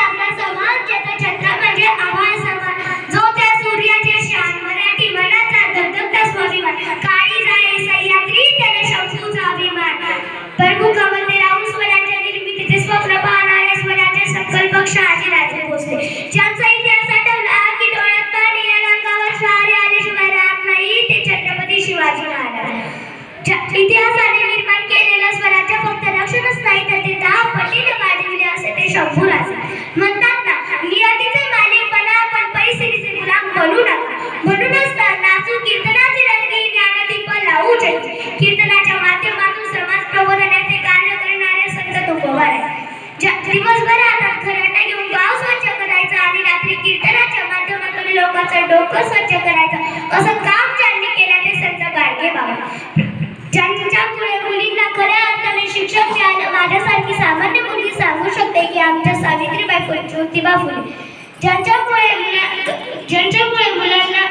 आपला समाज, ज्याचा छत्र म्हणजे आभाळ समान, जो त्या सूर्याचे शान, मराठी मनाचा धगधगता स्वाभिमान, काळी जाळे सह्याद्री त्याने शंभूचा अभिमान. प्रमुखामध्ये राहून स्वराज्य निर्मितीचे स्वप्न पाहणाऱ्या स्वराज्य संकल्प शहाजी राजे भोसले, ज्यांचा इतिहास आठवला की डोळ्यात पाणी या अंगावर शहारे आल्याशिवाय राहत नाही, ते छत्रपती शिवाजी महाराज. इतिहासाने निर्माण केलेलं स्वराज्य फक्त रक्षणच नाही, तर ते 10 पटीने वाढविले असे ते शंभू राजे. म्हणतात ना, नियतीचे मालिकपणा, पण परिस्थितीचे गुलाम बनू नका. म्हणूनच नाचू कीर्तनाचे रंगी, ज्ञानदीप लावू जगी. कीर्तनाच्या माध्यमातून समाज प्रबोधनाचे कार्य करणारे संत तुकोबार आहेत. दिवसभरात खराटा घेऊन गाव स्वच्छ करायचं आणि रात्री कीर्तनाच्या माध्यमातून लोकांचं डोकं स्वच्छ करायचं, असं काम ज्यांनी केलं ते संत गाडगे बाबा. ज्यांच्यामुळे मुलींना खऱ्या अर्थाने शिक्षण मिळालं. माझ्यासारखी सामान्य मुलगी सांगू शकते की आमच्या सावित्रीबाई फुले, ज्योतिबा फुले, ज्यांच्यामुळे मुलांना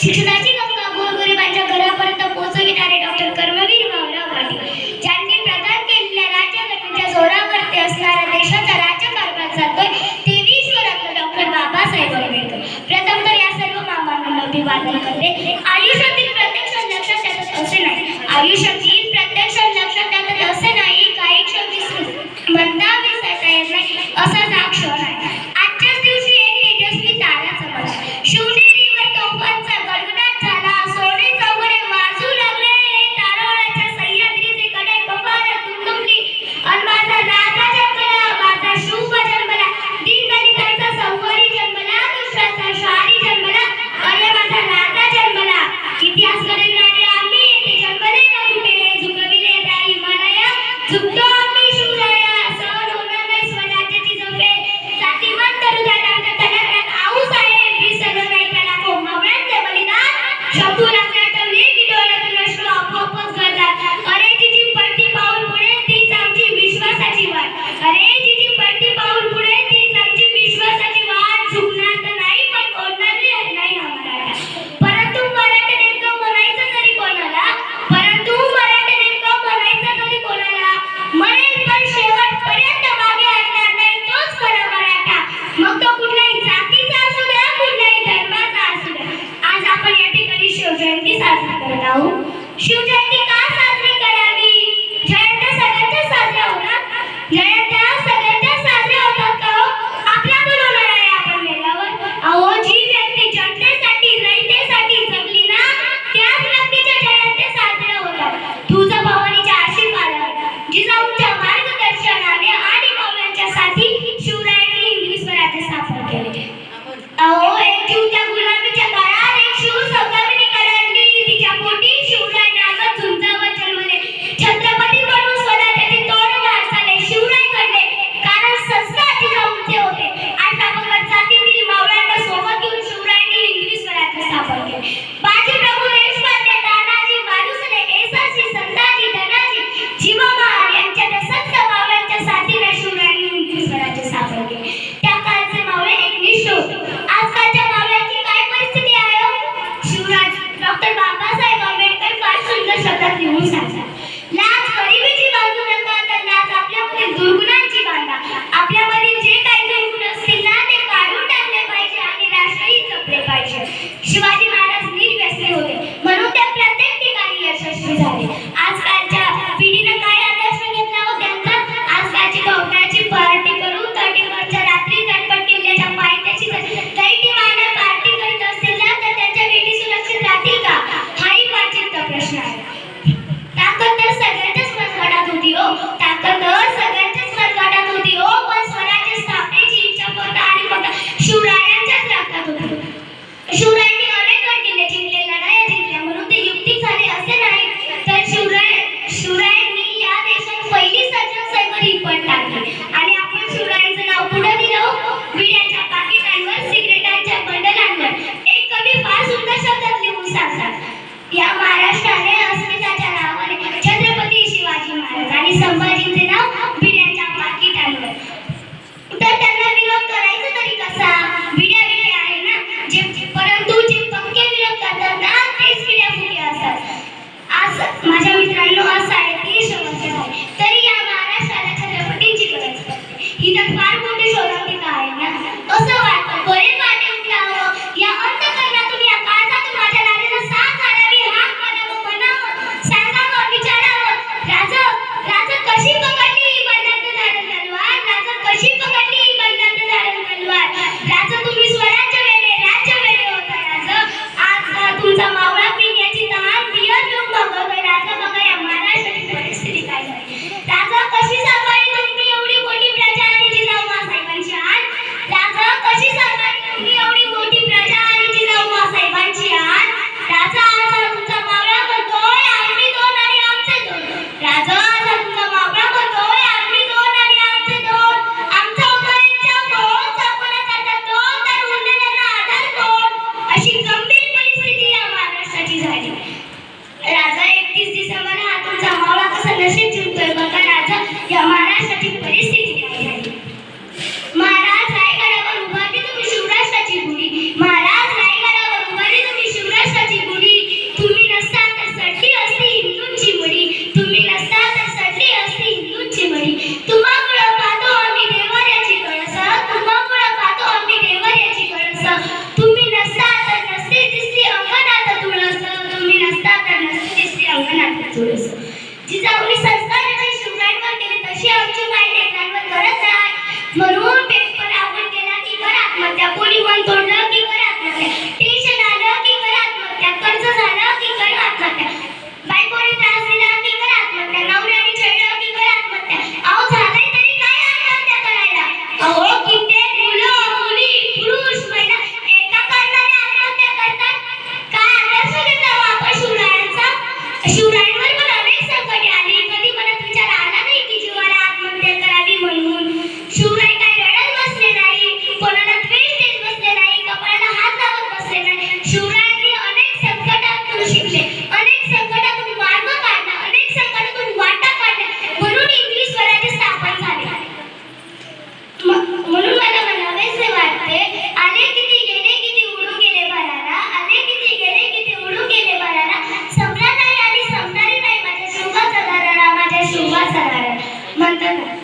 शिक्षणाची गंगा गोरगरिबांच्या घरापर्यंत पोहोचविणारे डॉक्टर कर्मवीर भाऊराव पाटील, ज्यांनी प्रदान केलेल्या राज्यघटनेच्या जोरावर ते असणारा देशाचा राज्यकारभार चालतोय ते विश्वरत्न डॉक्टर बाबासाहेब आंबेडकर. प्रथम तर या सर्व मामांना अभिवादन करते. आयुष्यातील प्रत्येक क्षण लक्षात येतात असे नाही, आयुष्यातील प्रत्येक क्षण लक्षात येतात असे नाही, काही क्षण विसरून म्हणता विसरता येत नाही असाच हा क्षण आहे. आजच्याच दिवशी एक तेजस्वी तारा चमकला, शिवनेरीवर तोफांचा गडगडाट झाला, सोने चौघडे वाजू लागले, तारोळ्याच्या सह्याद्रीचे कडे कपाळात दुमदुमली, अन माझा राजा जन्मला, माझा शुभ जन्मला, दीनदलितांचा संहारी जन्मला, दुष्टाचा शहारी जन्मला, अरे माझा राजा जन्मला. इतिहास घडविणारे आम्ही येथे जन्मले ना कुठे, झुकविले त्या हिमालया, झुकतो आम्ही शिवराया, सहन होणार नाही स्वराज्याची जफे, जातीवंत हृदयात तडाख्यात आऊस आहे, विसरलं नाही त्याला मावळ्यांचे बलिदान. शंभू राजे आठवले की डोळ्यातून अश्रू आपोआपच गळतात. अरे जिची पडती पाऊल पुढे तीच आमची विश्वासाची वाट, अरे जिची पडती पाऊल पुढे तीच आमची विश्वासाची वाट. झुकणार तर नाही पण कोणणार नाही हा मराठा. परंतु मराठा नेमकं म्हणायचं तरी कोणाला, परंतु मराठा नेमकं म्हणायचं तरी कोणाला, मरेल पण शेवटपर्यंत मागे हटणार नाही तोच खरा मराठा. मग तो कुठल्याही जातीचा असू द्या, कुठल्याही धर्माचा असू द्या. आज आपण या ठिकाणी शिवजयंती साजरी करत आहोत. शिवजयंती का साजरी करावी? जयंत्या सगळ्यांच्या साजऱ्या होतात, जयंत्या सगळ्यांच्या साजऱ्या होतात का हो? आपल्या पण होणार आहे आपण मेल्यावर. अहो जी व्यक्ती जनतेसाठी रयतेसाठी जगली ना, त्याच व्यक्तीच्या जयंत्या साजऱ्या होतात. तुळजाभवानीच्या आशीर्वादाने, जिजाऊंच्या मार्गदर्शनाने आणि मावळ्यांच्या साथी शिवरायांनी इंग्रज स्वराज्य स्थापन केले. अहो एक जीव त्या गुलामीच्या काळात एक शूर सौदामिनी कलांनी, तिच्या पोटी शिवराय नामक झुंजावर जन्मले. छत्रपती म्हणून स्वराज्याचे तोरण वाचाले शिवराय घडले, कारण संस्कार जिजाऊंचे होते. अठरा पगड जातीतील मावळ्यांना सोबत घेऊन शिवरायांनी इंग्रज स्वराज्य स्थापन केले. बाजीप्रभू देशपांडे, तानाजी मालुसरे, येसाची, संताजी, धनाजी, जीवामार यांच्या त्या संत मावळ्यांच्या साथीने शिवरायांनी इंग्रज स्वराज्य स्थापन केले. त्या काळचे मावळे एकनिष्ठ होते. आजकालच्या मावळ्यांची काय परिस्थिती आहे? शिवराज डॉक्टर बाबासाहेब आंबेडकर फार सुंदर शब्दात लिहून सांगतात, लाज गरिबीची बांधू नका, तर लाज आपल्यामधील दुर्गुणांची बांधा. आपल्यामधील जे काही दुर्गुण असतील ना, ते काढून टाकले पाहिजे आणि राष्ट्रही जपले पाहिजे. शिवाजी महाराज निर्व्यसनी होते, म्हणून ते प्रत्येक ठिकाणी यशस्वी झाले. आजकालच्या पिढीने काय आदर्श घेतला हो त्यांचा? आजकालची कवटाची पार्टी करून 31च्या रात्री झटपट किल्ल्याच्या पायथ्याशी दैटी मारणार पार्टी करीत असतील ना, तर त्यांच्या बेटी सुरक्षित राहतील का? हाही वाचित प्रश्न आहे. ताकद तर सगळ्यांच्याच मनगटात होती हो, ताकद तर सगळ्यांच्याच मनगटात होती हो, पण स्वराज्य स्थापनेची इच्छा फक्त आणि फक्त शिवरायांच्याच रक्तात होती. शिवरायांनी अनेक गड किल्ले जिंकले, लढाया जिंकल्या, म्हणून ते युक्तिक झाले असे नाही, तर शिवरायांनी या देशात पहिली सर्जन सैवरी पण टाकली आणि आपण शिवरायांचं नाव पुढे दिलं. विड्याच्या पाकिटांवर, सिगरेटांच्या बंडलांवर एक कवी फार सुंदर शब्दात लिहून सांगतात, या महाराष्ट्राने अस्मिताच्या नावाने छत्रपती शिवाजी महाराज आणि संभाजींचे नाव विड्याच्या पाकिटांवर. तर त्यांना विरोध करायचा तरी कसा? विड्या विड्या आहे ना, परंतु जे पक्के विरोध करतात ना, तेच विड्या फुट्या असतात. आज माझ्या मित्रांनो असं आहे, 30 वर्ष झाले तरी या महाराष्ट्राला छत्रपतींची गरज पडते. ही तर फार मोठी शोधांतिका आहे ना. आत्महत्या, कोणी मन तोडलं की कर आत्महत्या, टेन्शन आलं की कर आत्महत्या, कर्ज झालं की कर आत्महत्या, बायकोने त्रास दिला की कर आत्महत्या, नवऱ्याने छळलं की कर आत्महत्या. अहो झालंय तरी काय आत्महत्या करायला? अहो कित्येक मुलं, मुली, पुरुष, महिला एका कारणाने आत्महत्या करतात. काय आदर्श घेतला हो आपण शिवरायांचा? शिवरायांवर पण अनेक संकटे आली, कधी मनात विचार आला नाही की जीवाला आत्महत्या करावी म्हणून. शिवराय काय रडत बसले नाही, कोणाला द्वेष देत बसले नाही, कपाळाला हात लावत बसले नाही. शिवरायांनी अनेक संकटातून शिकले, अनेक संकटातून मार्ग काढला, अनेक संकटातून वाटा काढल्या, म्हणून इंग्लिश स्वराज्य स्थापन झाले. म्हणून मला म्हणावेसे वाटते, आले किती गेले किती उडू गेले भराला, आले किती गेले किती उडू गेले भराला, संपला नाही आणि संपणारी नाही माझ्या शिवाचा दाराला, माझ्या शिवाचा दाराला. म्हणतात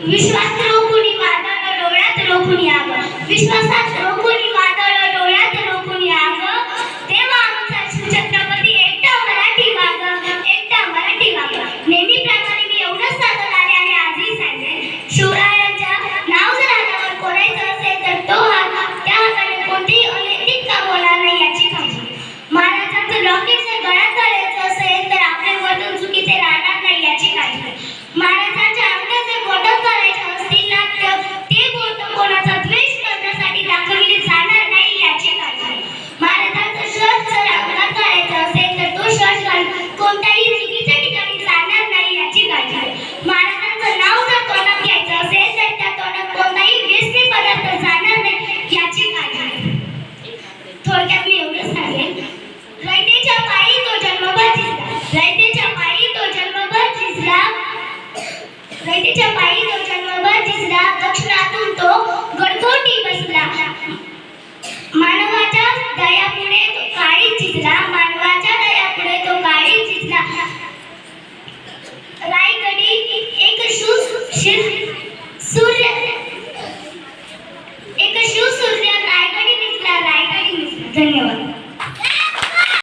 विश्वास रोखुनी वादळ डोळ्यात रोखुनी आग, विश्वासात रोखुनी वादळ डोळ्यात रोखुनी आग, तेव्हा आमचा शिवछत्रपती एकटा मराठी वाग, एकटा मराठी वाग. नेहमीप्रमाणे मी एवढंच सांगत आले आणि आजही सांगेन, शिवरायांच्या नाव जर हातावर कोरायचं असेल तर तो हात, त्या हाताने कोणतेही अनैतिक काम होणार नाही याची काळजी. महाराजांचं लॉकेट जर गळ्यात घालायचं असेल तर आपले वर्तन चुकीचे राहणार नाही याची काळजी. महाराजांच्या अंगात जर बोटं करायचे असतील ना तर ते बोटं कोणाचा द्वेष करण्यासाठी दाखवले जाणार नाही याची काळजी. महाराजांचा शर्ट जर अंगात घालायचा असेल तर तो शर्ट घालून कोणत्याही चुकीच्या ठिकाणी जाणार नाही याची काळजी. महाराजांचं नाव जर तोंडात घ्यायचं असेल तर त्या तोंडात कोणताही व्यसनी पदार्थ जाणार नाही याची काळजी. थोडक्यात मी एवढंच सांगेन, रयतेच्या पायी तो जन्मभर झिजला, रयतेच्या पायी तो जन्मभर झिजला, रयतेच्या पायी तो जन्मभर झिजला, दक्षिणातून तो गडकोटी बसला, मानवाच्या दयापुढे तो काळीच झिजला.